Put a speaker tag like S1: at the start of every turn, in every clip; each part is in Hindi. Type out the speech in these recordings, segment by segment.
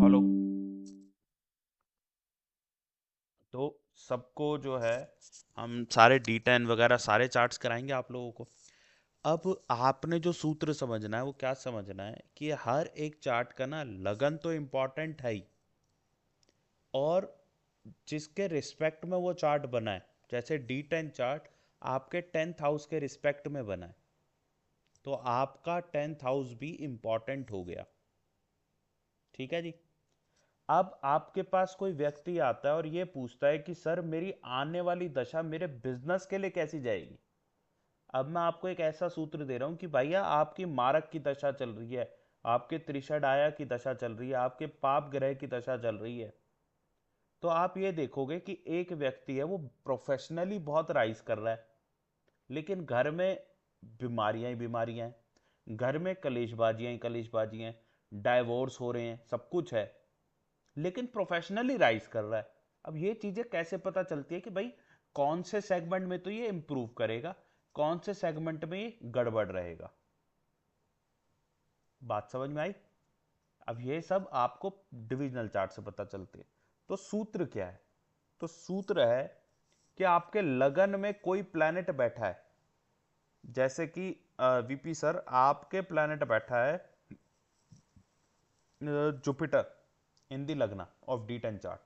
S1: हेलो। तो सबको जो है हम सारे D10 वगैरह सारे चार्ट्स कराएंगे आप लोगों को। अब आपने जो सूत्र समझना है वो क्या समझना है कि हर एक चार्ट का ना लगन तो इम्पोर्टेंट है ही, और जिसके रिस्पेक्ट में वो चार्ट बना है, जैसे D10 चार्ट आपके 10th हाउस के रिस्पेक्ट में बना है, तो आपका 10th हाउस भी इम्पोर्टेंट हो गया। ठीक है जी। अब आपके पास कोई व्यक्ति आता है और ये पूछता है कि सर मेरी आने वाली दशा मेरे बिजनेस के लिए कैसी जाएगी। अब मैं आपको एक ऐसा सूत्र दे रहा हूं कि भैया आपकी मारक की दशा चल रही है, आपके त्रिषाडाया की दशा चल रही है, आपके पाप ग्रह की दशा चल रही है, तो आप ये देखोगे कि एक व्यक्ति है वो प्रोफेशनली बहुत राइज कर रहा है, लेकिन घर में बीमारियां ही बीमारियां हैं, घर में कलेशबाजियां ही कलेशबाजियां हैं, डाइवोर्स हो रहे हैं, सब कुछ है, लेकिन प्रोफेशनली राइज कर रहा है। अब ये चीजें कैसे पता चलती है कि भाई कौन से सेगमेंट में तो ये इंप्रूव करेगा, कौन से सेगमेंट में ये गड़बड़ रहेगा। बात समझ में आई? अब ये सब आपको डिविजनल चार्ट से पता चलती है। तो सूत्र क्या है? तो सूत्र है कि आपके लगन में कोई प्लैनेट बैठा है, जैसे कि वीपी सर आपके प्लैनेट बैठा है जुपिटर इन दी लग्ना ऑफ D10 चार्ट।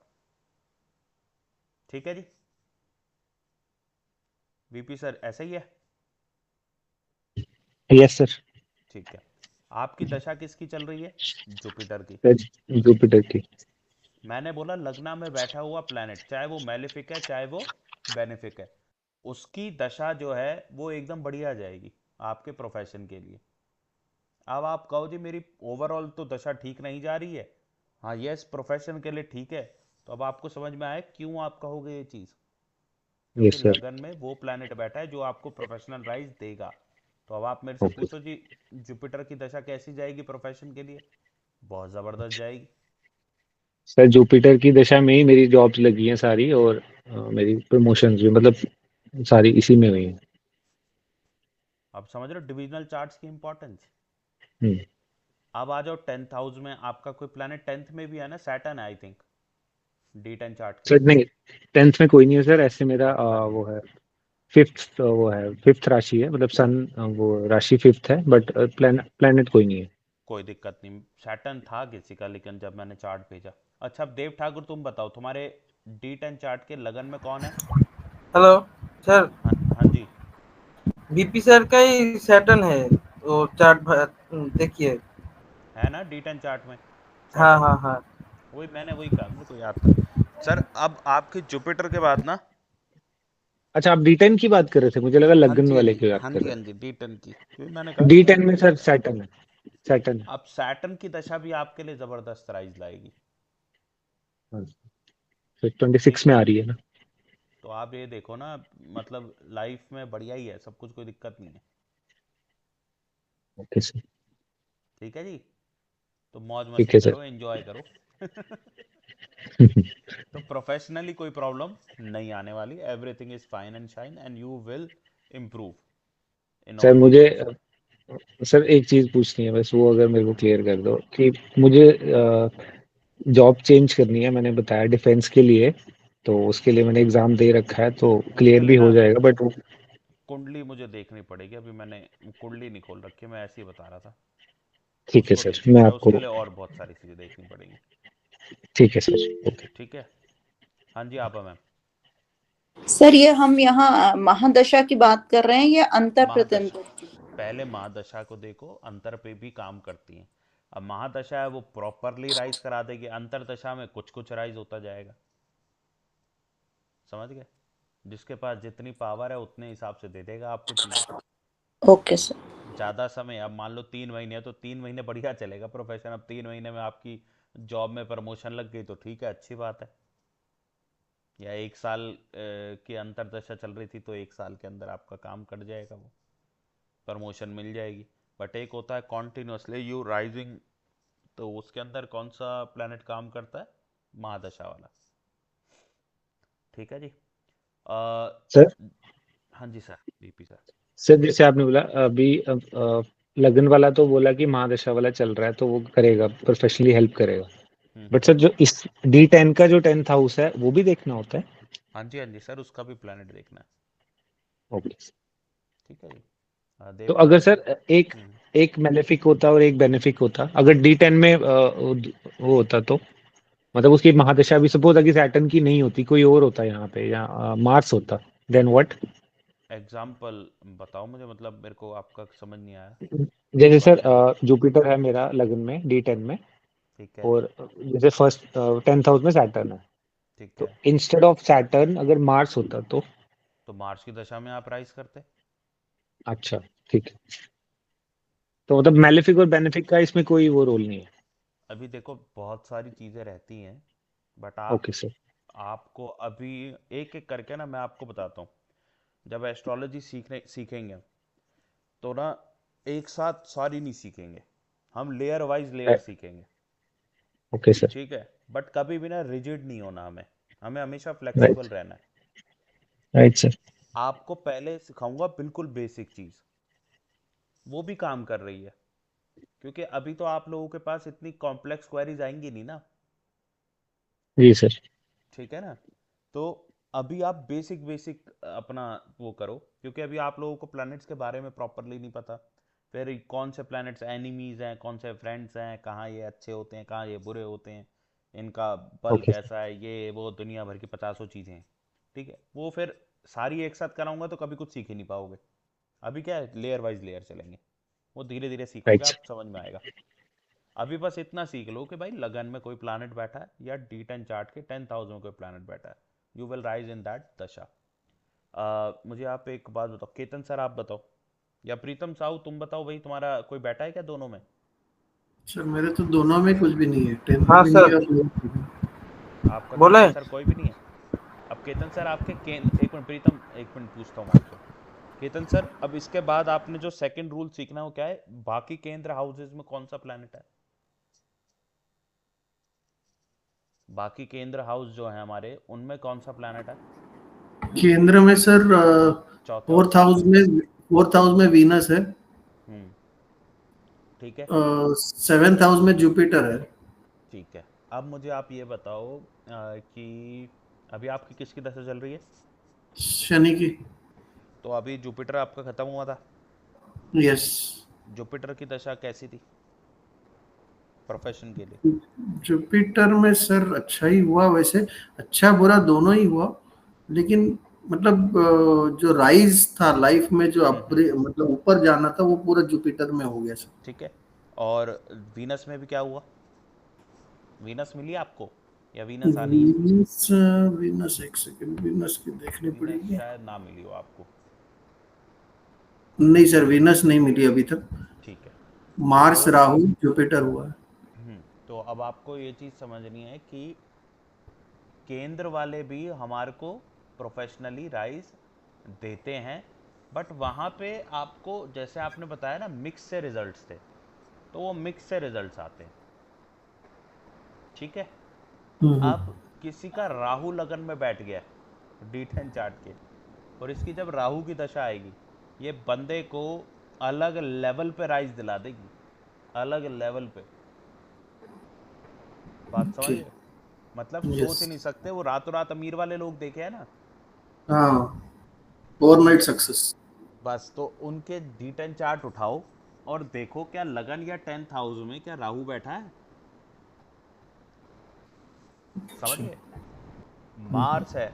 S1: ठीक है जी। वीपी सर ऐसा ही है?
S2: Yes sir.
S1: ठीक है। आपकी दशा किसकी चल रही है? जुपिटर की।
S2: जुपिटर की।
S1: मैंने बोला लग्ना में बैठा हुआ प्लैनेट, चाहे वो मेलिफिक है चाहे वो बेनिफिक है, उसकी दशा जो है वो एकदम बढ़िया जाएगी आपके प्रोफेशन के लिए। अब आप कहो जी मेरी ओवरऑल तो दशा ठीक नहीं जा रही है, हाँ यस प्रोफेशन के लिए ठीक है, तो अब आपको समझ में आया क्यों आप कहोगे ये चीज़, क्योंकि
S2: यस सर।
S1: लगन में वो प्लैनेट बैठा है जो आपको प्रोफेशनल राइज देगा। तो अब आप मेरे से
S2: ओके
S1: पूछो जी, जुपिटर की दशा कैसी जाएगी प्रोफेशन के लिए? बहुत ज़बरदस्त जाएगी।
S2: सर, जुपिटर की दशा में ही मेरी जॉब्स लगी हैं सारी, और मेरी प्रमोशंस भी मतलब सारी इसी में हुई हैं।
S1: अब समझ रहे हो डिविजनल चार्ट्स की इंपॉर्टेंस।
S2: हम्म।
S1: अब आ जाओ 10th हाउस में, आपका कोई प्लैनेट 10th में भी है ना, सैटर्न है आई थिंक D10 चार्ट के।
S2: सर नहीं, 10th में कोई नहीं है सर, ऐसे मेरा
S1: हाँ जी।
S2: वो है फिफ्थ, वो है फिफ्थ राशि है, मतलब सन, वो राशि फिफ्थ है, बट प्लेनेट कोई नहीं है।
S1: कोई दिक्कत नहीं, सैटर्न था किसी का लेकिन जब मैंने चार्ट भेजा। अच्छा अब देव ठाकुर तुम बताओ तुम्हारे D10 चार्ट के लगन में कौन है?
S3: Hello sir.
S1: हाँ हाँ जी।
S3: बीपी सर का ही सैटर्न है वो चार्ट देखिए।
S1: है ना D10 चार्ट में
S3: हाँ
S1: सैटर्न?
S3: हाँ हाँ।
S1: वही मैंने वही कहा, मेरे को याद था। सर अब आपके जुपिटर के बाद ना,
S2: अच्छा, आप D10 की बात कर रहे थे, मुझे लगा
S1: हाँ
S2: लगन
S1: जी हाँ
S2: वाले
S1: जी
S2: की बात
S1: हाँ
S2: कर
S1: जी
S2: रहे
S1: हाँ जी D10 की, क्योंकि मैंने कहा
S2: थे।
S1: कि
S2: D10 में सर सैटर्न है। सैटर्न
S1: अब सैटर्न की दशा भी आपके लिए जबरदस्त राइज लाएगी।
S2: है। फिर
S1: ठीक
S2: 26
S1: है।
S2: में आ रही है ना।
S1: तो आप ये देखो ना, मतलब लाइफ में बढ़िया ही है सब कुछ, कोई दिक्कत नहीं है।
S2: Okay sir.
S1: ठीक है जी। तो मौज
S2: ठीक
S1: मस्ती
S2: है सर।
S1: करो, एंजॉय करो। तो प्रोफेशनली कोई प्रॉब्लम नहीं आने वाली, everything is fine and shine and you will improve in
S2: sir
S1: all the
S2: मुझे,
S1: एरियाज।
S2: सर एक चीज पूछनी है बस, वो अगर मेरे को क्लियर कर दो कि मुझे जॉब चेंज करनी है, मैंने बताया डिफेंस के लिए, तो उसके लिए मैंने एग्जाम दे रखा है, तो
S1: उसके
S2: क्लियर
S1: लिए
S2: भी
S1: ना
S2: हो जाएगा, बट वो।
S1: कुंडली मुझे देखनी पड़ेगी, अभी मैंने कुंडली नहीं खोल रखी, मैं ऐसे ही बता रहा था।
S2: ठीक है
S1: उसको
S2: सर,
S1: देखना
S2: मैं
S1: पड़ेगा,
S2: आपको।
S1: उसके लिए और बहुत सारी चीज़ें देखनी पड़ेंगी।
S2: ठीक है सर। ओके।
S1: ठीक है। हाँ जी आप मैम।
S4: सर ये हम यहाँ महादशा की बात कर रहे हैं या अंतर
S1: महादशा,
S4: प्रत्यंतर की?
S1: पहले महादशा को देखो, अंतर पे भी काम करती हैं। अब महादशा है वो प्रॉपरली राइज करा देगी, अंतर दशा में कुछ कुछ राइज होता जाएगा। समझ गए? जिसके पास जितनी पावर है उतने हिसाब से दे देगा आपको चीज़ें।
S4: Okay sir.
S1: ज़्यादा समय, अब मान लो 3 महीने है तो 3 महीने बढ़िया चलेगा प्रोफेशन, अब 3 महीने में आपकी जॉब में प्रमोशन लग गई तो ठीक है, अच्छी बात है। या 1 साल की अंतरदशा चल रही थी तो 1 साल के अंदर आपका काम कट जाएगा, वो प्रमोशन मिल जाएगी। बट एक होता है कॉन्टिन्यूसली यू राइजिंग, तो उसके अंदर कौन सा प्लेनेट काम करता है? महादशा वाला। ठीक है जी।
S2: सर।
S1: हाँ जी सर, बीपी सर।
S2: सर जैसे आपने बोला अभी, लगन वाला तो बोला कि महादशा वाला चल रहा है, तो वो करेगा, प्रोफेशनली हेल्प करेगा। बट सर जो इस D10 का जो 10th हाउस है वो भी देखना होता है?
S1: हाँ जी सर, उसका भी प्लैनेट देखना है।
S2: ओके।
S1: ठीक है जी।
S2: तो
S1: देवता
S2: अगर
S1: का।
S2: सर एक एक मेलेफिक होता और एक बेनिफिक होता, अगर D10 में वो होता तो मतलब उसकी महादशा भी सपोज अगर सैटर्न की नहीं होती, कोई और होता यहाँ पे या मार्स होता, देन व्हाट?
S1: एग्जाम्पल बताओ मुझे, मतलब मेरे को आपका समझ नहीं आया।
S2: जैसे सर
S1: पर्टिकुलर।
S2: जुपिटर है मेरा लगन में D10 में,
S1: ठीक है।
S2: और जैसे फर्स्ट 10th हाउस में सैटर्न है,
S1: ठीक
S2: तो
S1: है।
S2: इंस्टेड ऑफ सैटर्न अगर मार्स होता तो?
S1: तो मार्स की दशा में आप राइज करते।
S2: अच्छा, ठीक है। तो मतलब मेलेफिक और बेनिफिक का इसमें कोई वो रोल नहीं है?
S1: अभी देखो बहुत सारी चीजें रहती हैं, बट आप
S2: ओके सर।
S1: आपको अभी एक एक करके ना मैं आपको बताता हूँ। जब एस्ट्रोलॉजी सीखेंगे तो ना एक साथ सारी नहीं सीखेंगे, हम लेयर वाइज लेयर सीखेंगे।
S2: Okay sir.
S1: ठीक है। बट कभी भी ना रिजिड नहीं होना, हमें हमें हमेशा फ्लेक्सिबल
S2: राइट।
S1: रहना है।
S2: Right sir.
S1: आपको पहले सिखाऊंगा बिल्कुल बेसिक चीज, वो भी काम कर रही है, क्योंकि अभी तो आप लोगों के पास इतनी कॉम्प्लेक्स क्वेरीज आएंगी नहीं ना।
S2: जी सर।
S1: ठीक है ना। तो अभी आप बेसिक बेसिक अपना वो करो, क्योंकि अभी आप लोगों को प्लैनेट्स के बारे में प्रॉपरली नहीं पता। फिर कौन से प्लैनेट्स एनिमीज हैं, कौन से फ्रेंड्स हैं, कहाँ ये अच्छे होते हैं, कहाँ ये बुरे होते हैं, इनका बल
S2: ओके सर।
S1: कैसा है, ये वो दुनिया भर की 50 चीज़ें हैं। ठीक है, वो फिर सारी एक साथ कराऊंगा तो कभी कुछ सीख ही नहीं पाओगे। अभी क्या है, लेयर वाइज लेयर चलेंगे, वो धीरे धीरे सीखोगे,
S2: राइट
S1: आप
S2: सर।
S1: समझ में आएगा। अभी बस इतना सीख लो कि भाई लगन में कोई प्लानट बैठा है या D10 चार्ट के 10th हाउस में कोई प्लानट बैठा है, you will rise in that दशा। मुझे आप एक बात बताओ, केतन सर आप बताओ, या प्रीतम साहू तुम बताओ भाई, तुम्हारा कोई बैठा है क्या दोनों में?
S5: सर मेरे तो दोनों में कुछ भी नहीं है, 10th में
S3: हाँ
S5: भी नहीं है
S3: सर,
S5: और 11th में भी नहीं।
S1: आपका
S3: बोले।
S1: केतन सर कोई भी नहीं है? अब केतन सर आपके एक मिनट प्रीतम, एक मिनट पूछता हूँ मैं आपसे। केतन सर, अब इसके बाद आपने जो सेकंड रूल सीखना है वो क्या है, बाकी केंद्र हाउसेज में कौन सा प्लैनेट है? बाकी केंद्र हाउस जो है हमारे, उनमें कौन सा प्लैनेट है?
S5: केंद्र में सर
S1: चौथे हाउस
S5: फोर्थ
S1: में?
S5: हाउस में फोर्थ हाउस में वीनस है।
S1: हम्म। ठीक है।
S5: 7th हाउस में जुपिटर है।
S1: ठीक है। अब मुझे आप ये बताओ कि अभी आपकी किसकी दशा चल रही है?
S5: शनि की।
S1: तो अभी जुपिटर आपका खत्म हुआ था।
S5: यस।
S1: जुपिटर की दशा कैसी थी प्रोफेशन के लिए?
S5: जुपिटर में सर अच्छा ही हुआ वैसे, अच्छा बुरा दोनों ही हुआ, लेकिन मतलब जो राइज था लाइफ में, जो मतलब ऊपर जाना था, वो पूरा जुपिटर में हो गया सर।
S1: ठीक है। और वीनस में भी क्या हुआ? वीनस मिली आपको या वीनस आनी है?
S5: वीनस। वीनस एक सेकंड, वीनस की देखनी
S1: वीनस
S5: पड़ेगी।
S1: शायद ना मिली हो आपको।
S5: नहीं सर, वीनस नहीं मिली अभी तक।
S1: ठीक है।
S5: मार्स
S1: तो
S5: राहु जुपिटर हुआ है।
S1: तो अब आपको ये चीज़ समझनी है कि केंद्र वाले भी हमारे को प्रोफेशनली राइज देते हैं, बट वहाँ पे आपको जैसे आपने बताया ना मिक्स से रिजल्ट्स थे, तो वो मिक्स से रिजल्ट्स आते हैं। ठीक है।
S5: हम्म।
S1: अब किसी का राहु लगन में बैठ गया D10 चार्ट के, और इसकी जब राहु की दशा आएगी, ये बंदे को अलग लेवल पे राइज दिला देगी, अलग लेवल पे। बात समझ
S5: ठीक।
S1: रहे हो? मतलब
S5: यस।
S1: सोच ही नहीं सकते, वो रातों रात अमीर वाले लोग देखे हैं ना।
S5: हाँ, ओवरनाइट सक्सेस।
S1: बस तो उनके D10 चार्ट उठाओ और देखो क्या लगन या 10th हाउस में क्या राहु बैठा है। समझ
S5: अच्छा।
S1: गए? मार्स है,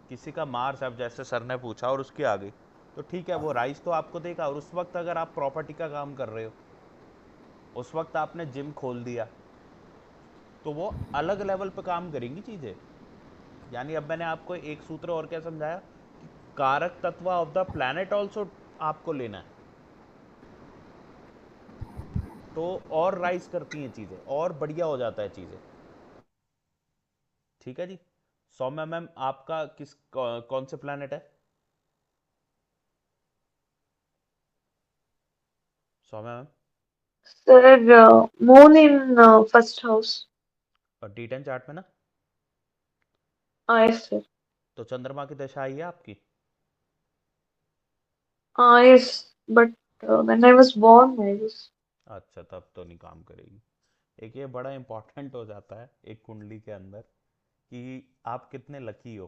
S1: किसी का मार्स, अब जैसे सर ने पूछा और उसकी आ गई, तो ठीक है वो राइज तो आपको देगा। और उस वक्त अगर आप प्रॉपर्टी का काम कर रहे हो, उस वक्त आपने जिम खोल दिया, तो वो अलग लेवल पे काम करेंगी चीज़ें। यानी अब मैंने आपको एक सूत्र और क्या समझाया कि कारक तत्व ऑफ द प्लैनेट ऑल्सो आपको लेना है, तो और राइज करती हैं चीज़ें, और बढ़िया हो जाता है चीज़ें। ठीक है जी। सौम्या मैम आपका कौन से प्लैनेट है? Saumya ma'am.
S6: Sir, moon in first house.
S1: और D10 चार्ट में ना,
S6: Yes, sir.
S1: तो चंद्रमा की दशा आई है आपकी।
S6: Yes, but when I was born, I was.
S1: अच्छा, तब तो नहीं काम करेगी। एक ये बड़ा इम्पोर्टेंट हो जाता है एक कुंडली के अंदर कि आप कितने लकी हो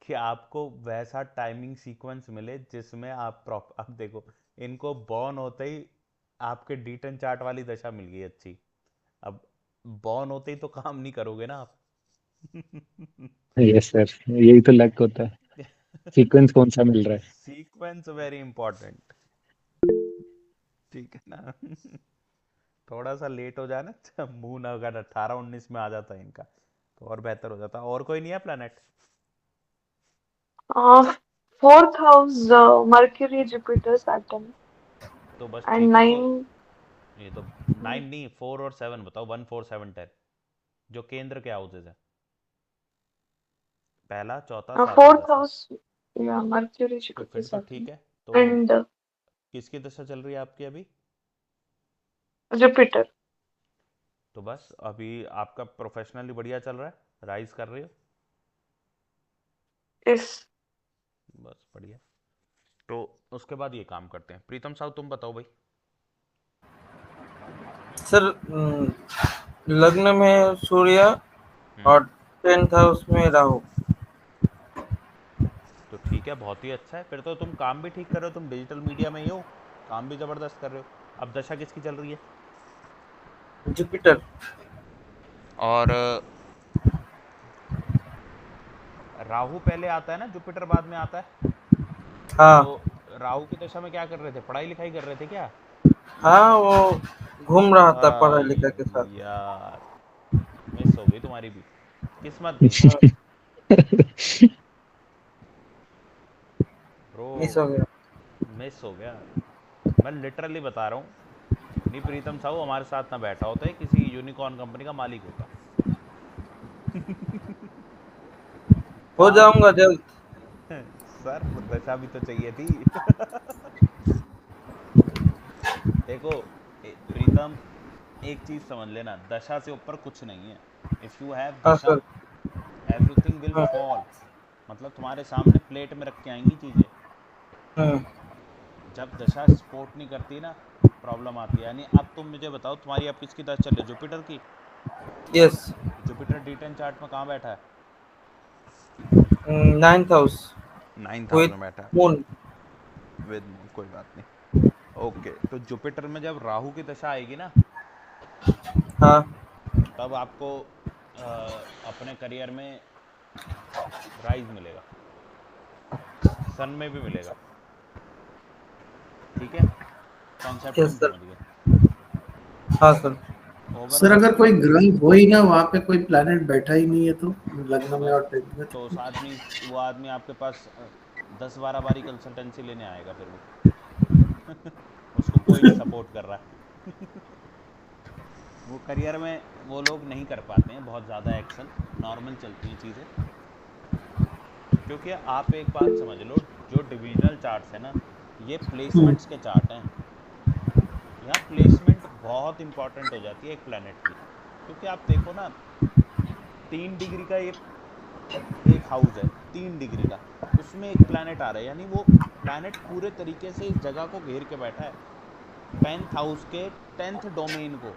S1: कि आपको वैसा टाइमिंग सीक्वेंस मिले जिसमें आप देखो, इनको बॉर्न होते ही आपके D10 चार्ट वाली दशा मिल गई अच्छी। अब बॉर्न होते ही तो काम नहीं करोगे ना आप।
S2: यस सर, यही तो लक होता है। सीक्वेंस कौन सा मिल रहा है?
S1: सीक्वेंस वेरी इंपॉर्टेंट, ठीक है ना। थोड़ा सा लेट हो जाए ना, मून अगर 18-19 में आ जाता है इनका तो और बेहतर हो जाता। और कोई नहीं है planet?
S6: Fourth house, Mercury, Jupiter, Saturn,
S1: तो बस
S6: and
S1: ठीक है। तो
S6: 9.
S1: ये तो 9 नहीं, 4 और 7 बताओ। 1 4 7 10 जो केंद्र के हाउसेज है, पहला, चौथा, सातवां,
S6: Fourth
S1: दसवां।
S6: house, yeah, Mercury,
S1: तो
S6: Jupiter,
S1: फिर तो ठीक
S6: Saturn,
S1: है। तो
S6: and
S1: किसकी दशा चल रही है आपकी अभी?
S6: Jupiter.
S1: तो बस अभी आपका प्रोफेशनली बढ़िया चल रहा है, राइज कर रही हो,
S6: Yes.
S1: बस बढ़िया। तो उसके बाद ये काम करते हैं। प्रीतम साहब तुम बताओ भाई।
S3: सर लग्न में सूर्य और 10th हाउस में राहु।
S1: तो ठीक है, बहुत ही अच्छा है। फिर तो तुम काम भी ठीक कर रहे हो, तुम डिजिटल मीडिया में ही हो, काम भी जबरदस्त कर रहे हो। अब दशा किसकी चल रही है?
S3: जुपिटर।
S1: और राहु पहले आता है ना, जुपिटर बाद में आता है।
S3: हाँ
S1: तो राहु की दशा में क्या कर रहे थे? पढ़ाई लिखाई कर रहे थे क्या?
S3: हाँ, वो घूम रहा था पढ़ाई
S1: आई
S3: लिखाई के साथ।
S1: यार, मिस हो गई तुम्हारी भी किस्मत गई ब्रो,
S3: मिस हो गया।
S1: मिस हो गया। मैं लिटरली बता रहा हूँ, नहीं प्रीतम साहू हमारे साथ ना बैठा होता है, किसी यूनिकॉर्न कंपनी का मालिक होता।
S3: हो
S1: काम
S3: जाऊंगा जल्द।
S1: सर दशा भी तो चाहिए थी। देखो प्रीतम, एक चीज समझ लेना, दशा से ऊपर कुछ नहीं है। इफ यू हैव
S3: हाँ
S1: दशा,
S3: सर।
S1: एवरीथिंग विल
S3: हाँ।
S1: फॉल। मतलब तुम्हारे सामने प्लेट में रख के आएंगी चीजें।
S3: हम्म।
S1: जब दशा सपोर्ट नहीं करती ना, प्रॉब्लम आती है। यानी अब तुम मुझे बताओ, तुम्हारी अब किसकी दशा चल रही है? जुपिटर की।
S3: यस।
S1: जुपिटर D10 चार्ट में कहाँ बैठा है?
S3: 9th house
S1: 9th house
S3: with
S1: में बैठा है,
S3: मून।
S1: विद मून, कोई बात नहीं। ओके, तो जुपिटर में जब राहु की दशा आएगी ना,
S3: हाँ।
S1: तब आपको अपने करियर में राइज मिलेगा, सन में भी मिलेगा। ठीक है, कॉन्सेप्ट
S3: यस
S1: तुम
S3: सर।
S1: समझ गए।
S3: हाँ सर।
S5: सर
S1: ओवरऑल
S5: अगर कोई ग्रह हो ही ना वहां पे, कोई प्लैनेट बैठा ही नहीं है तो लग्न में
S1: बस,
S5: और 10th में,
S1: तो उस आदमी, वो आदमी आपके पास 10-12 बारी कंसल्टेंसी लेने आएगा फिर वो। उसको कोई नहीं सपोर्ट कर रहा है। वो करियर में वो लोग नहीं कर पाते हैं बहुत ज़्यादा एक्शन, नॉर्मल चलती हैं चीज़ें। क्योंकि आप एक बात समझ लो, जो डिविजनल चार्ट्स है ना, ये प्लेसमेंट्स के चार्ट हैं। यहाँ प्लेसमेंट बहुत इंपॉर्टेंट हो जाती है एक प्लैनेट की। क्योंकि आप देखो ना, 3 डिग्री का ये एक हाउस है, 3 डिग्री का, उसमें एक प्लैनेट आ रहा है। यानी वो प्लैनेट पूरे तरीके से इस जगह को घेर के बैठा है। 10th हाउस के 10th डोमेन को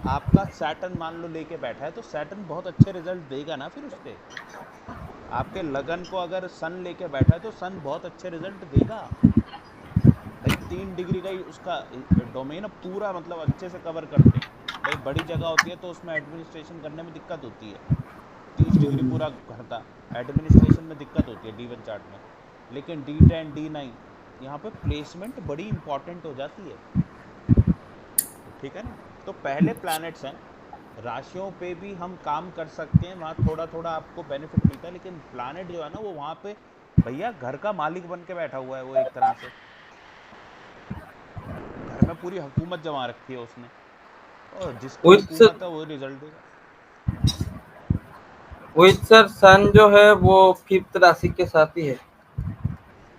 S1: आपका सैटर्न मान लो लेके बैठा है, तो सैटर्न बहुत अच्छे रिजल्ट देगा ना फिर उस पे। आपके लगन को अगर सन लेके बैठा है तो सन बहुत अच्छे रिजल्ट देगा भाई। 3 डिग्री का ही उसका डोमेन पूरा, मतलब अच्छे से कवर करते। भाई बड़ी जगह होती है तो उसमें एडमिनिस्ट्रेशन करने में दिक्कत होती है। 30 डिग्री पूरा भरता, एडमिनिस्ट्रेशन में दिक्कत होती है D1 चार्ट में। लेकिन D10 D9 यहाँ पे प्लेसमेंट बड़ी इंपॉर्टेंट हो जाती है। ठीक है ना। तो पहले प्लैनेट्स हैं, राशियों पे भी हम काम कर सकते हैं, वहाँ थोड़ा थोड़ा आपको बेनिफिट मिलता है। लेकिन प्लैनेट जो है ना, वो वहाँ पे भैया घर का मालिक बन के बैठा हुआ है वो, एक तरह से घर में पूरी हुकूमत जमा रखी है उसने, और जिसकी
S3: विथ
S1: हुकूमत है वो रिजल्ट देगा।
S3: सर सन जो है वो 5th राशि के साथ ही है।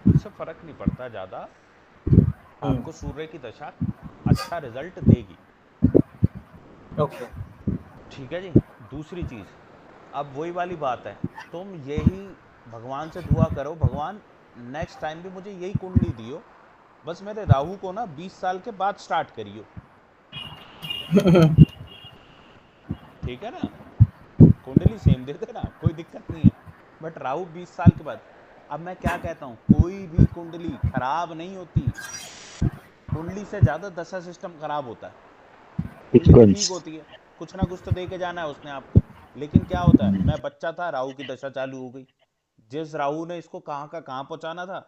S1: उससे फर्क नहीं पड़ता ज़्यादा, आपको सूर्य की दशा अच्छा रिजल्ट देगी।
S3: ओके।
S1: ठीक है जी। दूसरी चीज़, अब वही वाली बात है, तुम यही भगवान से दुआ करो, भगवान नेक्स्ट टाइम भी मुझे यही कुंडली दियो, बस मेरे राहु को ना 20 साल के बाद स्टार्ट करियो। ठीक है ना, कुंडली सेम दे देना, कोई दिक्कत नहीं है। बट राहु 20 साल के बाद, अब मैं क्या कहता हूँ, कोई भी कुंडली खराब नहीं होती, कुंडली से ज्यादा दशा सिस्टम खराब होता है। कुंडली ठीक
S2: सीक्वेंस।
S1: होती है, कुछ ना कुछ तो दे के जाना है उसने आपको। लेकिन क्या होता है, मैं बच्चा था, राहु की दशा चालू हो गई, जिस राहु ने इसको कहाँ का कहाँ पहुंचाना था,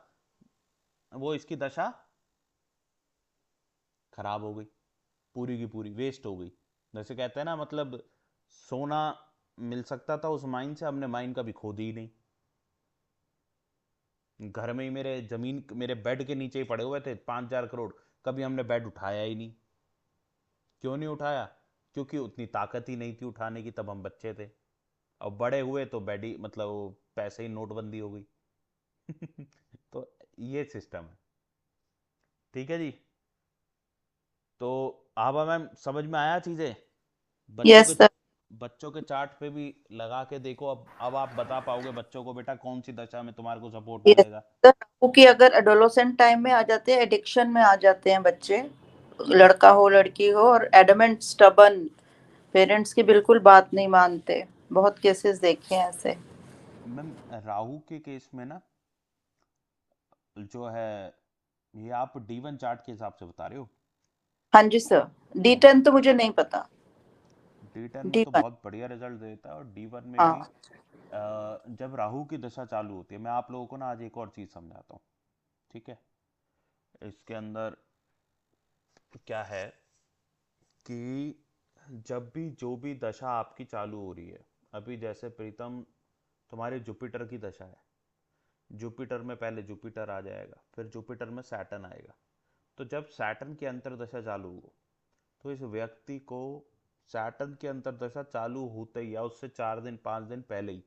S1: वो इसकी दशा खराब हो गई, पूरी की पूरी वेस्ट हो गई। जैसे कहते हैं ना, मतलब सोना मिल सकता था उस माइन से, हमने माइन कभी खोदी ही नहीं। घर में ही मेरे जमीन, मेरे बेड के नीचे ही पड़े हुए थे 5,000 करोड़, कभी हमने बेड उठाया ही नहीं। क्यों नहीं उठाया? क्योंकि उतनी ताकत ही नहीं थी उठाने की, तब हम बच्चे थे। अब बड़े हुए तो बेड ही, मतलब वो पैसे ही नोटबंदी हो गई। तो ये सिस्टम है। ठीक है जी। तो आभा मैम, समझ में आया चीजें? बच्चों के
S4: यस सर।
S1: बच्चों के चार्ट पे भी लगा के देखो। अब आप बता पाओगे बच्चों को, बेटा कौन सी दशा में तुम्हारे को सपोर्ट
S4: यस
S1: मिलेगा।
S4: सर, क्योंकि अगर एडोलोसेंट टाइम में आ जाते हैं, एडिक्शन में आ जाते हैं बच्चे, लड़का हो लड़की हो, और एडमेंट स्टबन, पेरेंट्स की बिल्कुल बात नहीं मानते, बहुत केसेस देखे हैं ऐसे।
S1: मैम राहु के केस में ना, जो है, ये आप D1 चार्ट के हिसाब से बता रहे हो?
S4: हाँ जी सर। D10 तो मुझे नहीं पता।
S1: D10 में तो
S4: D1।
S1: बहुत बढ़िया रिजल्ट देता है, और D1 में भी
S4: हाँ।
S1: जब राहु की दशा चालू होती है, मैं आप लोगों को ना आज एक और चीज़ समझाता हूँ। ठीक है, इसके अंदर क्या है कि जब भी जो भी दशा आपकी चालू हो रही है, अभी जैसे प्रीतम, तुम्हारे जुपिटर की दशा है, जुपिटर में पहले जुपिटर आ जाएगा, फिर जुपिटर में सैटर्न आएगा। तो जब सैटर्न की अंतर्दशा चालू हो, तो इस व्यक्ति को सैटर्न की अंतर्दशा चालू होते ही या उससे 4 दिन 5 दिन पहले ही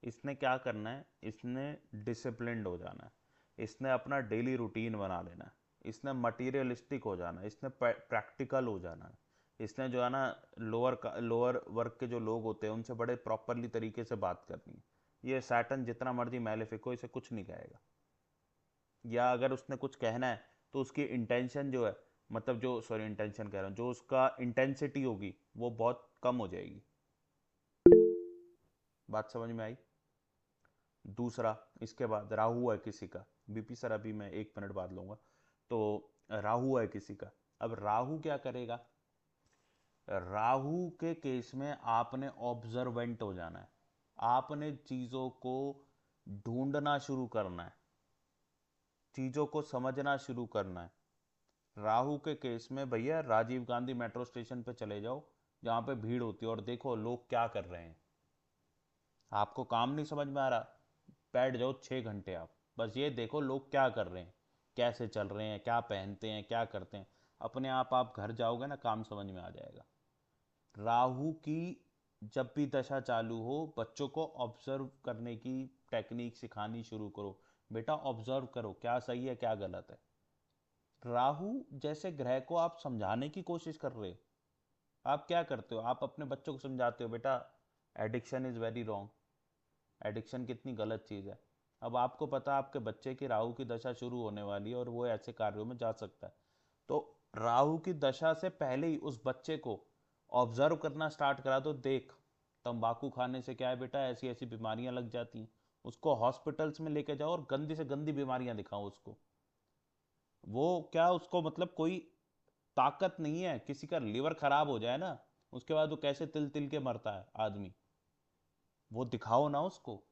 S1: इसने क्या करना है, इसने डिसिप्लिन्ड हो जाना है, इसने अपना डेली रूटीन बना लेना है, इसने मटीरियलिस्टिक हो जाना है, इसने प्रैक्टिकल हो जाना है, इसने जो है ना, लोअर वर्ग के जो लोग होते हैं उनसे बड़े प्रॉपरली तरीके से बात करनी है। ये सैटर्न जितना मर्जी मैलेफिक हो, इसे कुछ नहीं कहेगा। या अगर उसने कुछ कहना है तो उसकी इंटेंशन जो है, मतलब जो, सॉरी इंटेंशन कह रहा हूँ, जो उसका इंटेंसिटी होगी वो बहुत कम हो जाएगी। बात समझ में आई? दूसरा, इसके बाद राहु है किसी का, बीपी सर अभी मैं 1 मिनट बाद लूंगा। तो राहु है किसी का, अब राहु क्या करेगा? राहु के केस में आपने ऑब्जर्वेंट हो जाना है, आपने चीज़ों को ढूंढना शुरू करना है, चीज़ों को समझना शुरू करना है। राहु के केस में भैया राजीव गांधी मेट्रो स्टेशन पे चले जाओ, जहाँ पे भीड़ होती है, और देखो लोग क्या कर रहे हैं। आपको काम नहीं समझ में आ रहा, बैठ जाओ 6 घंटे, आप बस ये देखो लोग क्या कर रहे हैं, कैसे चल रहे हैं, क्या पहनते हैं, क्या करते हैं। अपने आप घर जाओगे ना, काम समझ में आ जाएगा। राहु की जब भी दशा चालू हो, बच्चों को ऑब्जर्व करने की टेक्निक सिखानी शुरू करो। बेटा ऑब्जर्व करो, क्या सही है क्या गलत है। राहु जैसे ग्रह को आप समझाने की कोशिश कर रहे हो, आप क्या करते हो, आप अपने बच्चों को समझाते हो, बेटा addiction is very wrong, addiction कितनी गलत चीज़ है। अब आपको पता है आपके बच्चे की राहु की दशा शुरू होने वाली है और वो ऐसे कार्यों में जा सकता है। तो राहु की दशा से पहले ही उस बच्चे को ऑब्जर्व करना स्टार्ट करा दो। देख, तंबाकू खाने से क्या है बेटा, ऐसी ऐसी बीमारियां लग जाती हैं। उसको हॉस्पिटल्स में लेके जाओ और गंदी से गंदी बीमारियां दिखाओ उसको। वो क्या, उसको मतलब कोई ताकत नहीं है, किसी का लीवर खराब हो जाए ना, उसके बाद वो कैसे तिल तिल के मरता है आदमी, वो दिखाओ ना उसको,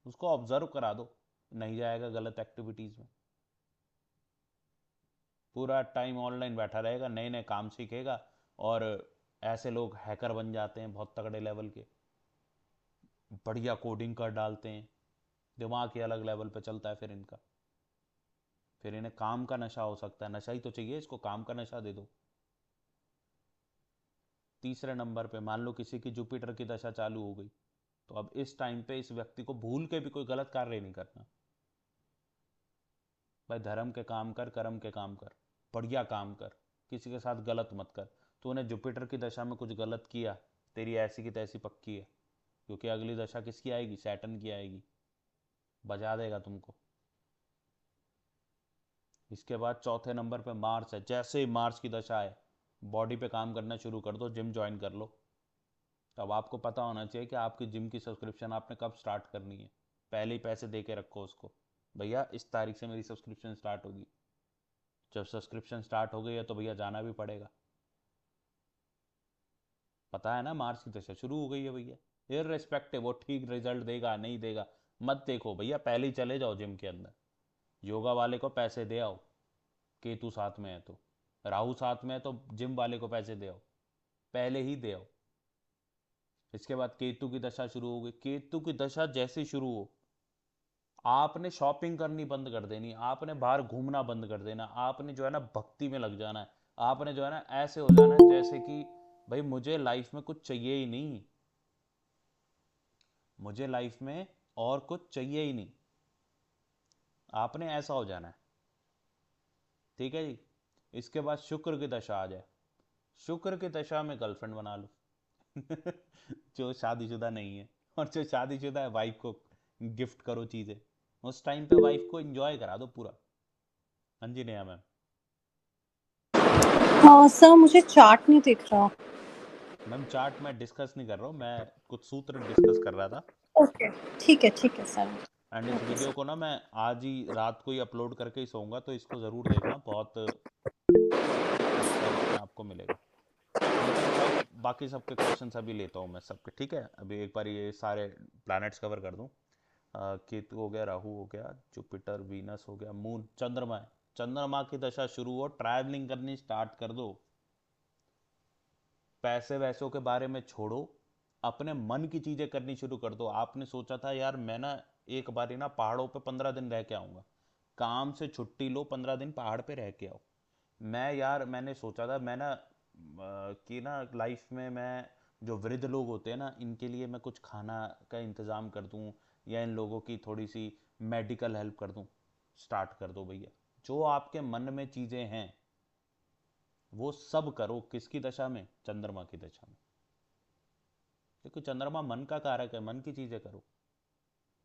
S1: उसको ऑब्जर्व करा दो। नहीं जाएगा गलत एक्टिविटीज में, पूरा टाइम ऑनलाइन बैठा रहेगा, नए नए काम सीखेगा। और ऐसे लोग हैकर बन जाते हैं बहुत तगड़े लेवल के, बढ़िया कोडिंग कर डालते हैं, दिमाग ही अलग लेवल पे चलता है फिर इनका। फिर इन्हें काम का नशा हो सकता है, नशा ही तो चाहिए इसको, काम का नशा दे दो। तीसरे नंबर पे मान लो किसी की जुपिटर की दशा चालू हो गई, तो अब इस टाइम पे इस व्यक्ति को भूल के भी कोई गलत कार्य नहीं करना। भाई धर्म के काम कर, कर्म के काम कर, बढ़िया काम कर, किसी के साथ गलत मत कर। तूने जुपिटर की दशा में कुछ गलत किया, तेरी ऐसी की तैसी पक्की है, क्योंकि अगली दशा किसकी आएगी, सैटर्न की आएगी, बजा देगा तुमको। इसके बाद चौथे नंबर पे मार्स है, जैसे ही मार्स की दशा है बॉडी पे काम करना शुरू कर दो, जिम ज्वाइन कर लो। तब आपको पता होना चाहिए कि आपकी जिम की सब्सक्रिप्शन आपने कब स्टार्ट करनी है। पहले ही पैसे दे के रखो उसको, भैया इस तारीख से मेरी सब्सक्रिप्शन स्टार्ट होगी। जब सब्सक्रिप्शन स्टार्ट हो गई है तो भैया जाना भी पड़ेगा। पता है ना, मार्च की दशा शुरू हो गई है भैया। इररिस्पेक्टिव वो ठीक रिजल्ट देगा नहीं देगा मत देखो भैया, पहले ही चले जाओ जिम के अंदर। योगा वाले को पैसे दे आओ, केतु साथ में है तो, राहु साथ में है तो जिम वाले को पैसे दे आओ, पहले ही दे आओ। इसके बाद केतु की दशा शुरू हो गई। केतु की दशा जैसे शुरू हो, आपने शॉपिंग करनी बंद कर देनी, आपने बाहर घूमना बंद कर देना, आपने जो है ना भक्ति में लग जाना है। आपने जो है ना ऐसे हो जाना है जैसे कि भाई मुझे लाइफ में कुछ चाहिए ही नहीं, मुझे लाइफ में और कुछ चाहिए ही नहीं, आपने ऐसा हो जाना है। ठीक है जी। इसके बाद शुक्र की दशा आ जाए, शुक्र की दशा में गर्लफ्रेंड बना लो जो शादीशुदा नहीं है, और जो शादीशुदा है वाइफ को गिफ्ट करो चीज़ें, उस टाइम पे वाइफ को एंजॉय करा दो पूरा। हाँ जी नेहा मैम।
S7: हाँ सर, मुझे चार्ट नहीं दिख रहा।
S1: मैम चार्ट मैं डिस्कस नहीं कर रहा हूँ, मैं कुछ सूत्र डिस्कस कर रहा था।
S7: ओके, ठीक है सर।
S1: एंड इस वीडियो को ना मैं आज ही रात को ही अपलोड करके ही सोऊंगा, तो इसको ज़रूर देखना, बहुत अच्छा इसमें आपको मिलेगा। ठीक है जी भाई, बाकी सबके क्वेश्चंस अभी लेता हूँ मैं सबके। ठीक है, अभी एक बार ये सारे प्लैनेट्स कवर कर दूँ। केतु हो गया, राहु हो गया, जुपिटर, वीनस हो गया, मून, चंद्रमा है। चंद्रमा की दशा शुरू हो, ट्रैवलिंग करनी स्टार्ट कर दो, पैसे वैसों के बारे में छोड़ो, अपने मन की चीज़ें करनी शुरू कर दो। आपने सोचा था यार मैं ना एक बारी ना पहाड़ों पे 15 दिन रह के आऊँगा, काम से छुट्टी लो, 15 दिन पहाड़ पे रह के आओ। मैंने सोचा था मैं ना कि ना लाइफ में मैं जो वृद्ध लोग होते हैं ना, इनके लिए मैं कुछ खाना का इंतज़ाम कर दूं, या इन लोगों की थोड़ी सी मेडिकल हेल्प कर दूं। स्टार्ट कर दो भैया, जो आपके मन में चीज़ें हैं वो सब करो। किसकी दशा में? चंद्रमा की दशा में, क्योंकि चंद्रमा मन का कारक है, मन की चीज़ें करो।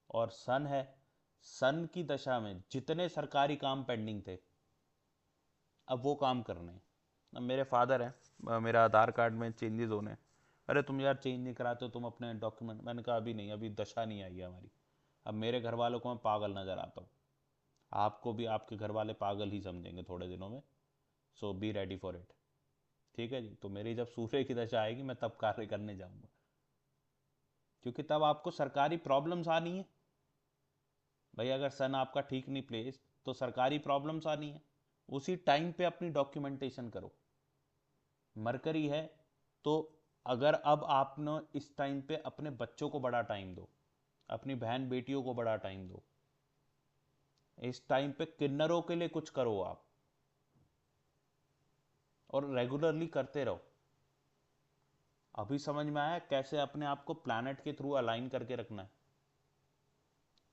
S1: और सन है, सन की दशा में जितने सरकारी काम पेंडिंग थे अब वो काम करने हैं। अब मेरे फादर हैं, मेरा आधार कार्ड में चेंजेस होने हैं। अरे तुम यार चेंज नहीं कराते हो तुम अपने डॉक्यूमेंट? मैंने कहा अभी नहीं, अभी दशा नहीं आई है हमारी। अब मेरे घर वालों को मैं पागल नज़र आता हूँ, आपको भी आपके घर वाले पागल ही समझेंगे थोड़े दिनों में। सो बी रेडी फॉर इट। ठीक है जी। तो मेरी जब सूर्य की दशा आएगी मैं तब कार्य करने जाऊँगा, क्योंकि तब आपको सरकारी प्रॉब्लम्स आनी है भाई। अगर सन आपका ठीक नहीं प्लेस तो सरकारी प्रॉब्लम्स आनी है। उसी टाइम पे अपनी डॉक्यूमेंटेशन करो। मरकरी है तो अगर अब आपने इस टाइम पे अपने बच्चों को बड़ा टाइम दो, अपनी बहन बेटियों को बड़ा टाइम दो, इस टाइम पे किन्नरों के लिए कुछ करो आप, और रेगुलरली करते रहो। अभी समझ में आया कैसे अपने आप को प्लैनेट के थ्रू अलाइन करके रखना है।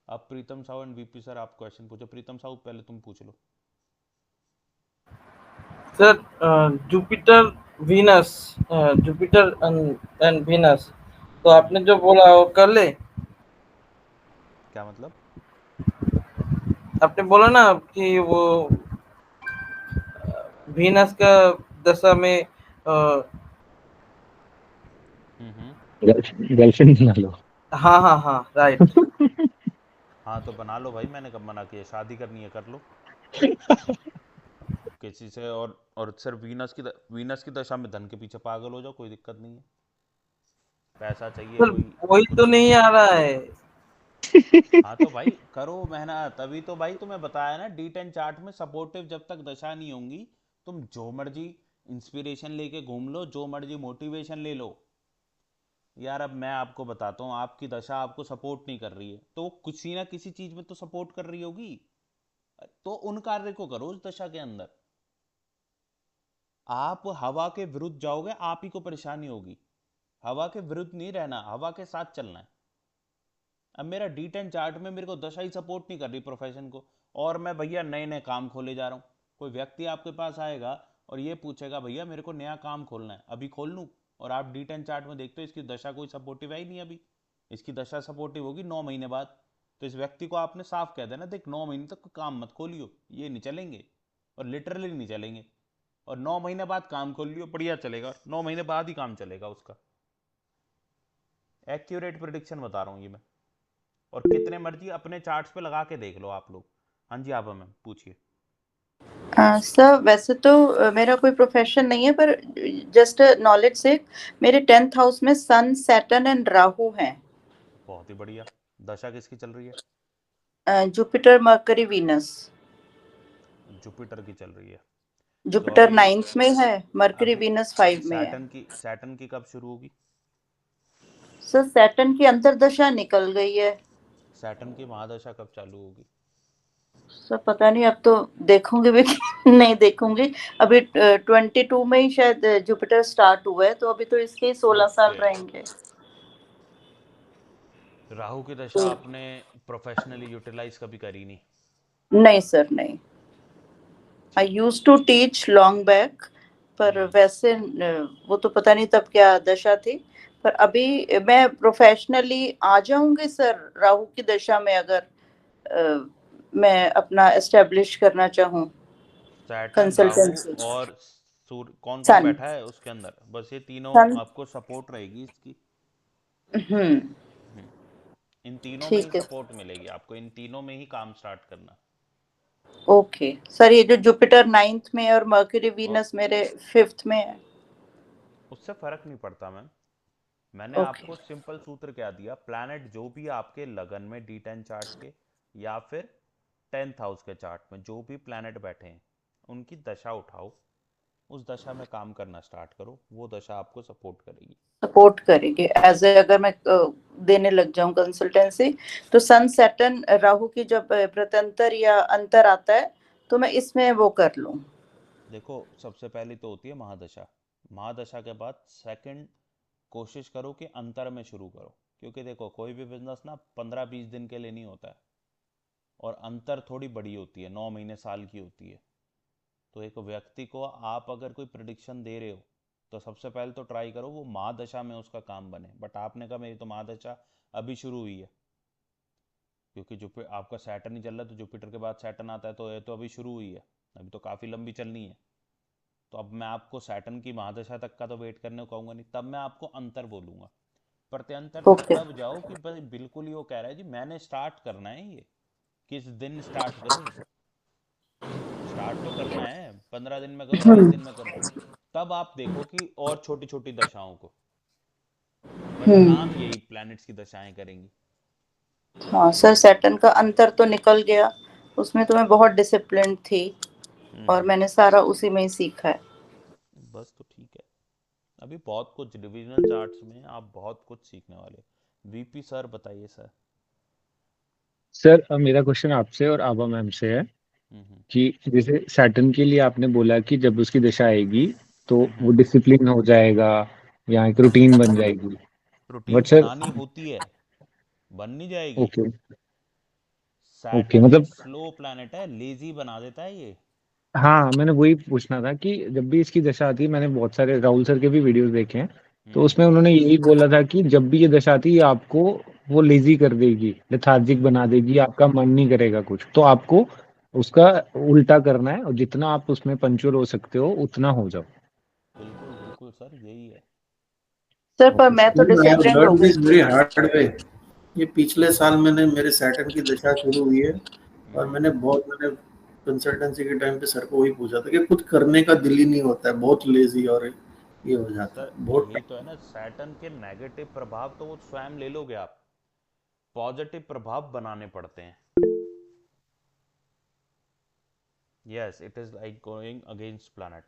S1: अब Pritam Sahu and VP sir आप क्वेश्चन पूछो। प्रीतम साहू पहले तुम पूछ लो।
S3: Sir Jupiter Venus, Jupiter and Venus, तो आपने जो बोला वो कर ले।
S1: क्या मतलब?
S3: आपने बोला ना कि वो वीनस का दशा में
S2: गर्लफ्रेंड बना लो।
S3: हाँ राइट।
S1: हाँ तो बना लो भाई, मैंने कब मना किया? शादी करनी है कर लो किसी से। और सिर्फ वीनस की दशा में धन के पीछे पागल हो जाओ, कोई दिक्कत नहीं है। पैसा चाहिए,
S3: सर
S1: कोई
S3: वही
S1: कुछ
S3: तो
S1: चाहिए।
S3: नहीं आ रहा है।
S1: हाँ तो भाई करो मेहनत। तभी तो भाई तुम्हें बताया ना, D10 चार्ट में सपोर्टिव जब तक दशा नहीं होंगी, तुम जो मर्जी इंस्पिरेशन लेके घूम लो, जो मर्जी मोटिवेशन ले लो। यार अब मैं आपको बताता हूँ, आपकी दशा आपको सपोर्ट नहीं कर रही है तो किसी ना किसी चीज में तो सपोर्ट कर रही होगी, तो उन कार्य को करो उस दशा के अंदर। आप हवा के विरुद्ध जाओगे, आप ही को परेशानी होगी। हवा के विरुद्ध नहीं रहना, हवा के साथ चलना है। अब मेरा D10 चार्ट में मेरे को दशा ही सपोर्ट नहीं कर रही प्रोफेशन को, और मैं भैया नए नए काम खोले जा रहा हूँ। कोई व्यक्ति आपके पास आएगा और ये पूछेगा भैया मेरे को नया काम खोलना है, अभी खोल लूँ? और आप D10 चार्ट में देखते हो इसकी दशा कोई सपोर्टिव है ही नहीं अभी। इसकी दशा सपोर्टिव होगी 9 महीने बाद। तो इस व्यक्ति को आपने साफ कह देना, देख 9 महीने तक काम मत खोलियो, ये नहीं चलेंगे, और लिटरली नहीं चलेंगे। और 9 महीने बाद काम खोल लियो, बढ़िया चलेगा, 9 महीने बाद ही काम चलेगा उसका। एक्यूरेट प्रिडिक्शन बता रहा हूँ ये मैं। और कितने मर्जी अपने चार्ट्स पे लगा के देख लो आप लोग। हाँ जी आप मैम पूछिए।
S4: सर वैसे तो मेरा कोई प्रोफेशन नहीं है, पर जस्ट नॉलेज से मेरे 10th हाउस में सन सैटर्न एंड राहु हैं।
S1: बहुत ही बढ़िया। दशा किसकी चल रही है?
S4: Jupiter mercury Venus.
S1: जुपिटर की चल रही है। तो
S4: जुपिटर
S1: अभी
S4: 9th में है, मरकरी
S1: अभी
S4: वीनस 5 में है।
S1: सैटर्न की कब शुरू होगी?
S4: सर सैटर्न की अंतर्दशा निकल गई है।
S1: सैटर्न की महादशा कब चालू होगी?
S4: सर पता नहीं, अब तो देखूंगी भी कि नहीं देखूंगी। अभी 22 में ही शायद जुपिटर स्टार्ट हुआ है, तो अभी तो इसके 16 साल
S1: ओके।
S4: रहेंगे।
S1: राहु की दशा आपने प्रोफेशनली यूटिलाइज कभी करी नहीं?
S4: नहीं सर, नहीं। आई
S1: ठीक है।
S4: Use to teach long back, पर वैसे वो तो पता नहीं तब क्या दशा थी। पर अभी मैं प्रोफेशनली आ जाऊंगी सर, राहु की दशा में, अगर मैं अपना एस्टेब्लिश करना चाहूँ
S1: सैटर्न, राहु
S4: कंसल्टेंसी।
S1: और सूर्य, कौन कौन
S4: सन।
S1: बैठा है उसके अंदर? बस ये तीनों
S4: सन।
S1: आपको सपोर्ट रहेगी इसकी।
S4: हम्म।
S1: हम्म, इन तीनों में ही
S4: ठीक है।
S1: सपोर्ट मिलेगी आपको, इन तीनों में ही काम स्टार्ट करना।
S4: ओके सर, ये जो जुपिटर 9th में है और मर्क्यूरी
S1: और
S4: वीनस मेरे 5th में है।
S1: उससे फर्क नहीं पड़ता मैम। मैंने
S4: ओके।
S1: आपको सिंपल सूत्र क्या दिया, प्लैनेट जो भी आपके लगन में D10 चार्ट के या फिर 10th हाउस के चार्ट में जो भी प्लैनेट बैठे हैं उनकी दशा उठाओ, उस दशा में काम करना स्टार्ट करो, वो दशा आपको सपोर्ट करेगी।
S4: सपोर्ट करेंगे एज ए, अगर मैं देने लग जाऊं कंसल्टेंसी, तो सन सैटर्न राहु की जब प्रत्यंतर या अंतर आता है, तो मैं इसमें वो कर लूं।
S1: देखो सबसे पहली तो होती है महादशा। महादशा के बाद सेकंड कोशिश करो कि अंतर में शुरू करो, क्योंकि देखो कोई भी बिजनेस ना 15-20 दिन के लिए नहीं होता है, और अंतर थोड़ी बड़ी होती है, 9 महीने साल की होती है। तो एक व्यक्ति को आप अगर कोई प्रिडिक्शन दे रहे हो तो सबसे पहले तो ट्राई करो वो महादशा में उसका काम बने। बट आपने कहा मेरी तो महादशा अभी शुरू हुई है, क्योंकि जुपिटर आपका सैटर्न ही चल रहा है, तो जुपिटर के बाद सैटर्न आता है, तो ये तो अभी शुरू हुई है, अभी तो काफ़ी लंबी चलनी है। तो अब मैं आपको सैटर्न की महादशा तक का तो वेट करने को कहूँगा नहीं, तब मैं आपको अंतर बोलूँगा। प्रत्यंतर में
S4: ओके।
S1: तब जाओ कि बस बिल्कुल ही वो कह रहा है जी मैंने स्टार्ट करना है, ये किस दिन स्टार्ट करूँ, स्टार्ट तो करना है, 15 दिन में करूँ, 20 दिन में करूँ, तब आप देखो कि और छोटी छोटी दशाओं को। बट काम
S4: हम्म।
S1: यही प्लैनेट्स की दशाएं करेंगी।
S4: हाँ सर, सैटर्न का अंतर तो निकल गया, उसमें तो मैं बहुत डिसिप्लिन थी, और
S1: हम्म।
S4: मैंने सारा उसी में ही सीखा है।
S1: बस तो ठीक है। अभी बहुत कुछ डिविजनल चार्ट्स में आप बहुत कुछ सीखने वाले। वीपी सर बताइए सर।
S2: सर अब मेरा क्वेश्चन आपसे और आभा मैम से है
S1: हम्म।
S2: कि जैसे सैटर्न के लिए आपने बोला कि जब उसकी दशा आएगी तो वो
S1: हम्म।
S2: डिसिप्लिन हो जाएगा या एक रूटीन बन जाएगी।
S1: रूटीन
S2: बट सर,
S1: बनानी होती है, बन नहीं जाएगी।
S2: ओके। ओके
S1: सैटर्न एक
S2: मतलब,
S1: स्लो प्लैनेट है, लेजी बना देता है ये।
S2: हाँ मैंने वही पूछना था कि जब भी इसकी दशा आती है, मैंने बहुत सारे राहुल सर के भी वीडियोस देखे हैं, तो
S1: हम्म।
S2: उसमें उन्होंने यही बोला था कि जब भी ये दशा आती है ये आपको वो लेजी कर देगी, लेथार्जिक बना देगी, आपका मन नहीं करेगा कुछ, तो आपको उसका उल्टा करना है और जितना आप उसमें पंचुअल हो सकते हो उतना हो जाओ।
S1: बिल्कुल बिल्कुल सर यही है।
S4: सर पर
S2: ओके
S4: मैं तो
S5: आई हैव
S4: डिसिप्लिन्ड हो
S5: लर्न
S4: गई
S5: दिस
S4: थी।
S5: Very hard way. ये पिछले साल मैंने मेरे सैटर्न की दशा शुरू हुई है, और
S1: हम्म।
S5: मैंने कंसल्टेंसी के टाइम पे सर को वही पूछा था कि कुछ करने का दिल ही नहीं होता है, बहुत लेजी और ये हो जाता
S1: सर
S5: है बहुत।
S1: यही तो है ना, सैटर्न के नेगेटिव प्रभाव तो वो स्वयं ले लोगे आप, पॉजिटिव प्रभाव बनाने पड़ते हैं। Yes it is like going against planet.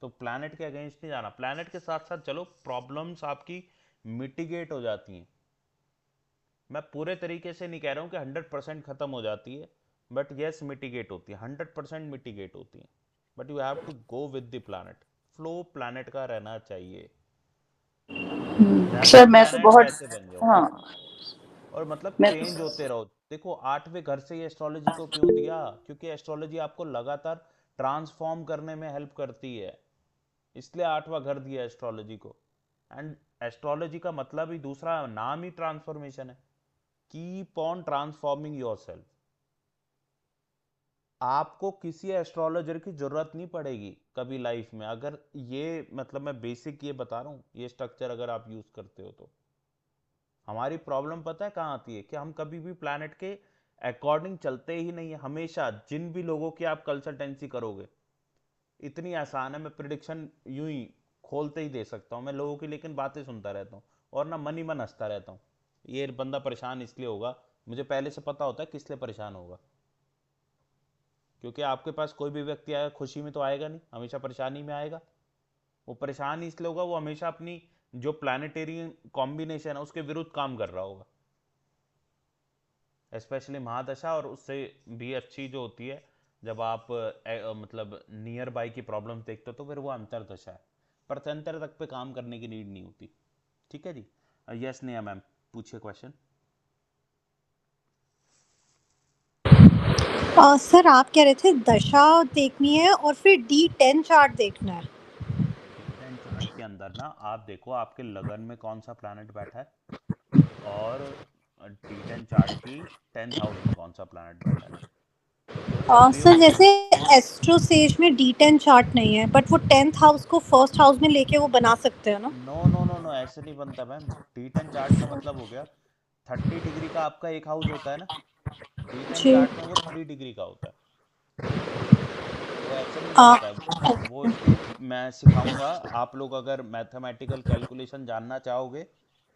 S1: तो प्लैनेट के अगेंस्ट नहीं जाना, प्लैनेट के साथ साथ चलो, प्रॉब्लम्स आपकी मिटिगेट हो जाती हैं। मैं पूरे तरीके से नहीं कह रहा हूँ कि 100% खत्म हो जाती है, बट यस मिटिगेट होती है, 100% मिटिगेट होती है। But you have to go with the planet, flow planet का रहना चाहिए। जैसे
S4: सर मैं तो
S1: प्लैनेट
S4: बहुत,
S1: वैसे बन जाओ,
S4: हाँ
S1: और मतलब
S4: मैं,
S1: चेंज होते रहो। देखो 8वें घर से ये एस्ट्रोलॉजी को क्यों दिया, क्योंकि एस्ट्रोलॉजी आपको लगातार ट्रांसफॉर्म करने में हेल्प करती है, इसलिए 8वां घर दिया एस्ट्रोलॉजी को। एंड एस्ट्रोलॉजी का मतलब ही, दूसरा नाम ही ट्रांसफॉर्मेशन है। Keep on transforming your self. आपको किसी एस्ट्रोलॉजर की जरूरत नहीं पड़ेगी कभी लाइफ में, अगर ये मतलब मैं बेसिक ये बता रहा हूँ, ये स्ट्रक्चर अगर आप यूज करते हो तो। हमारी प्रॉब्लम पता है कहाँ आती है कि हम कभी भी प्लैनेट के अकॉर्डिंग चलते ही नहीं है। हमेशा जिन भी लोगों की आप कंसल्टेंसी करोगे, इतनी आसान है, मैं प्रिडिक्शन यूं ही खोलते ही दे सकता हूँ मैं लोगों की, लेकिन बातें सुनता रहता हूँ और ना मन ही मन हंसता रहता हूँ। ये बंदा परेशान इसलिए होगा, मुझे पहले से पता होता है किस लिए परेशान होगा। क्योंकि आपके पास कोई भी व्यक्ति आएगा खुशी में तो आएगा नहीं, हमेशा परेशानी में आएगा। वो परेशान इसलिए होगा, वो हमेशा अपनी जो प्लानिटेरी कॉम्बिनेशन है उसके विरुद्ध काम कर रहा होगा। स्पेशली महादशा, और उससे भी अच्छी जो होती है जब आप मतलब नियर बाई की प्रॉब्लम देखते हो, तो फिर वो अंतरदशा है। प्रत्यंतर तक पे काम करने की नीड नहीं होती। ठीक है जी। यस नेहा मैम, पूछिए क्वेश्चन।
S7: सर आप कह रहे थे दशा देखनी है और फिर D10 चार्ट देखना है।
S1: D10 चार्ट के अंदर ना आप देखो आपके लगन में कौन सा प्लैनेट बैठा है, और D10 चार्ट की 10th हाउस में कौन सा प्लैनेट बैठा है। तो जब भी
S7: सर जैसे एस्ट्रो सेज में D10 चार्ट नहीं है, बट वो 10th हाउस को फर्स्ट हाउस में लेके वो बना सकते हैं ना।
S1: नो नो नो नो, ऐसे नहीं बनता मैम। D10 चार्ट का मतलब हो गया 30 डिग्री का आपका एक हाउस होता है ना, D10
S7: जी।
S1: चार्ट में वो 3 डिग्री का होता है। तो ऐसे नहीं बनता है वो। इसकी मैं सिखाऊंगा, आप लोग अगर मैथमेटिकल कैलकुलेशन जानना चाहोगे,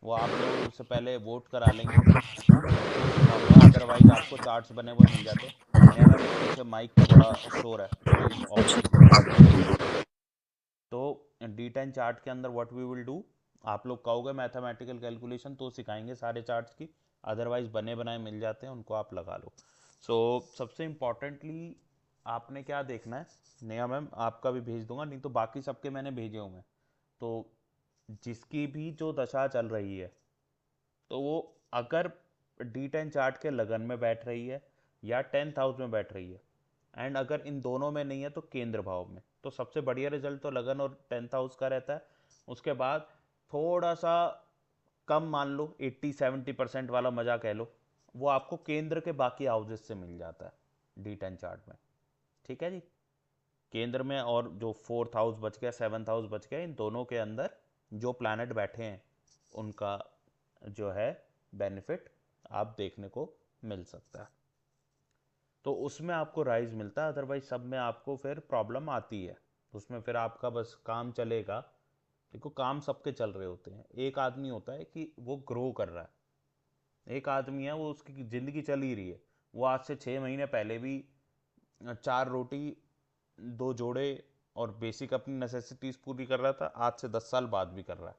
S1: वो आप लोग से पहले वोट करा लेंगे तो सिखाऊंगा, अदरवाइज आपको चार्ट्स बने हुए मिल जाते हैं। नहीं मैम, पीछे माइक का बड़ा शोर है, प्लीज़ ऑफ कीजिए। तो D10 चार्ट के अंदर व्हाट वी विल डू, आप लोग कहोगे मैथमेटिकल कैलकुलेशन तो सिखाएंगे सारे चार्ट्स की, अदरवाइज बने बनाए मिल जाते हैं, उनको आप लगा लो। सो सबसे इम्पॉर्टेंटली आपने क्या देखना है, नेहा मैम आपका भी भेज दूंगा, नहीं तो बाकी सबके मैंने भेजे हुए हैं। तो जिसकी भी जो दशा चल रही है, तो वो अगर D10 चार्ट के लगन में बैठ रही है या 10th हाउस में बैठ रही है, एंड अगर इन दोनों में नहीं है तो केंद्र भाव में, तो सबसे बढ़िया रिजल्ट तो लगन और 10th हाउस का रहता है। उसके बाद थोड़ा सा कम मान लो, 80-70% वाला मजा कह लो, वो आपको केंद्र के बाकी हाउसेस से मिल जाता है D10 चार्ट में। ठीक है जी। केंद्र में और जो 4th हाउस बच गया, 7th हाउस बच गया, इन दोनों के अंदर जो प्लैनेट बैठे हैं उनका जो है बेनिफिट आप देखने को मिल सकता है। तो उसमें आपको राइज मिलता है, अदरवाइज सब में आपको फिर प्रॉब्लम आती है। उसमें फिर आपका बस काम चलेगा। देखो काम सबके चल रहे होते हैं, एक आदमी होता है कि वो ग्रो कर रहा है, एक आदमी है वो उसकी ज़िंदगी चल ही रही है, वो आज से 6 महीने पहले भी 4 रोटी 2 जोड़े और बेसिक अपनी नेसेसिटीज़ पूरी कर रहा था, आज से 10 साल बाद भी कर रहा है।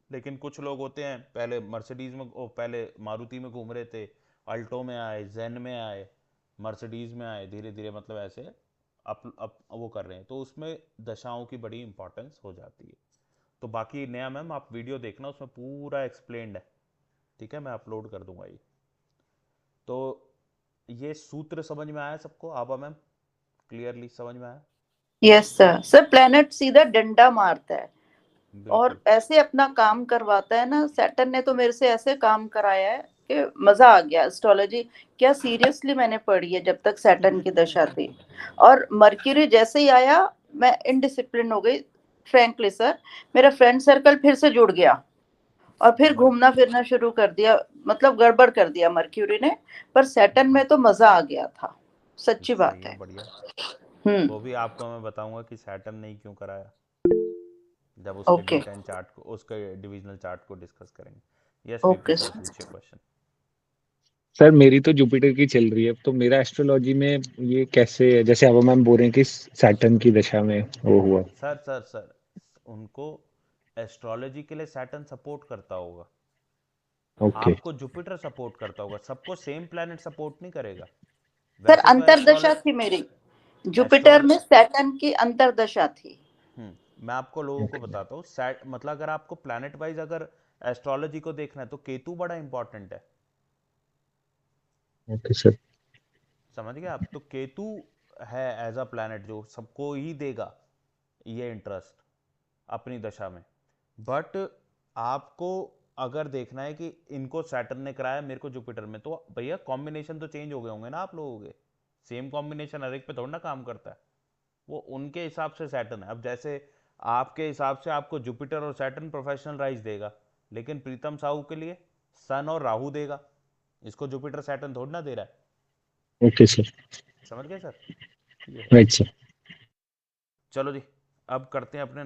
S1: लेकिन कुछ लोग होते हैं पहले मर्सिडीज में पहले मारुति में घूम रहे थे, अल्टो में आए, जेन में आए, मर्सिडीज में आए, धीरे धीरे मतलब ऐसे अप वो कर रहे हैं, तो उसमें दशाओं की बड़ी इंपॉर्टेंस हो जाती है। तो बाकी नया मैम आप वीडियो देखना, उसमें पूरा एक्सप्लेन्ड है। ठीक है, मैं अपलोड कर दूंगा ये। तो ये सूत्र समझ में आया सबको, आबा मैम क्लियरली समझ में आया?
S4: Yes sir. सर प्लेनेट सीधा डंडा मारता है और
S1: बिल्कुल।
S4: ऐसे अपना काम करवाता है ना। सैटर्न ने तो मेरे से ऐसे काम कराया है कि मजा आ गया। एस्ट्रोलॉजी क्या सीरियसली मैंने पढ़ी है जब तक सैटर्न की दशा थी। और मर्क्यूरी जैसे ही आया मैं इनडिसिप्लिन हो गई। फ्रैंकली सर, मेरा फ्रेंड सर्कल फिर से जुड़ गया और फिर
S1: मर
S4: घूमना फिरना शुरू कर दिया। मतलब गड़बड़ कर दिया मर्क्यूरी ने। पर सैटर्न में तो मजा आ गया था, सच्ची
S1: सही
S4: बात
S1: है,
S4: है।
S1: बढ़िया।
S4: हम्म।
S1: वो भी आपको मैं बताऊंगा कि सैटर्न ने क्यों कराया, जब उसके
S4: ओके।
S1: D10 चार्ट को, उसके डिविजनल चार्ट को डिस्कस करेंगे। Yes VP
S4: okay
S1: sir,
S4: sir.
S1: पूछिए क्वेश्चन।
S2: सर मेरी तो जुपिटर की चल रही है, तो मेरा एस्ट्रोलॉजी में ये कैसे, जैसे अब मैम बोल रहे हैं कि सैटर्न की दशा में वो हुआ।
S1: सर उनको एस्ट्रोलॉजी के लिए सैटर्न सपोर्ट करता होगा,
S2: ओके।
S1: आपको जुपिटर सपोर्ट करता होगा, सबको सेम प्लैनेट सपोर्ट नहीं करेगा।
S4: सर
S1: वैसे तो
S4: अंतर्दशा थी मेरी, जुपिटर
S1: एस्ट्रोल
S4: में सैटर्न की अंतर्दशा थी।
S1: मैं आपको लोगों को
S2: ओके
S1: बताता हूँ, सैट मतलब अगर आपको प्लैनेट वाइज अगर एस्ट्रोलॉजी को देखना है तो केतु बड़ा इंपॉर्टेंट है।
S2: Okay sir.
S1: समझ गए आप? तो केतु है एज अ प्लैनेट जो सबको ही देगा ये इंटरेस्ट अपनी दशा में। बट आपको अगर देखना है कि इनको सैटर्न ने कराया, मेरे को जुपिटर में, तो भैया कॉम्बिनेशन तो चेंज हो गए होंगे ना आप लोगों के। सेम कॉम्बिनेशन हर एक पे थोड़ा ना काम करता है, वो उनके हिसाब से सैटर्न है। अब जैसे आपके हिसाब से आपको जुपिटर और सैटर्न प्रोफेशनल राइज देगा, लेकिन प्रीतम साहू के लिए सन और राहु देगा, इसको जुपिटर सैटर्न थोड़ा ना दे रहा है।
S2: ओके सर,
S1: समझ गए सर? ये है।
S2: Right sir.
S1: चलो जी, अब करते हैं अपने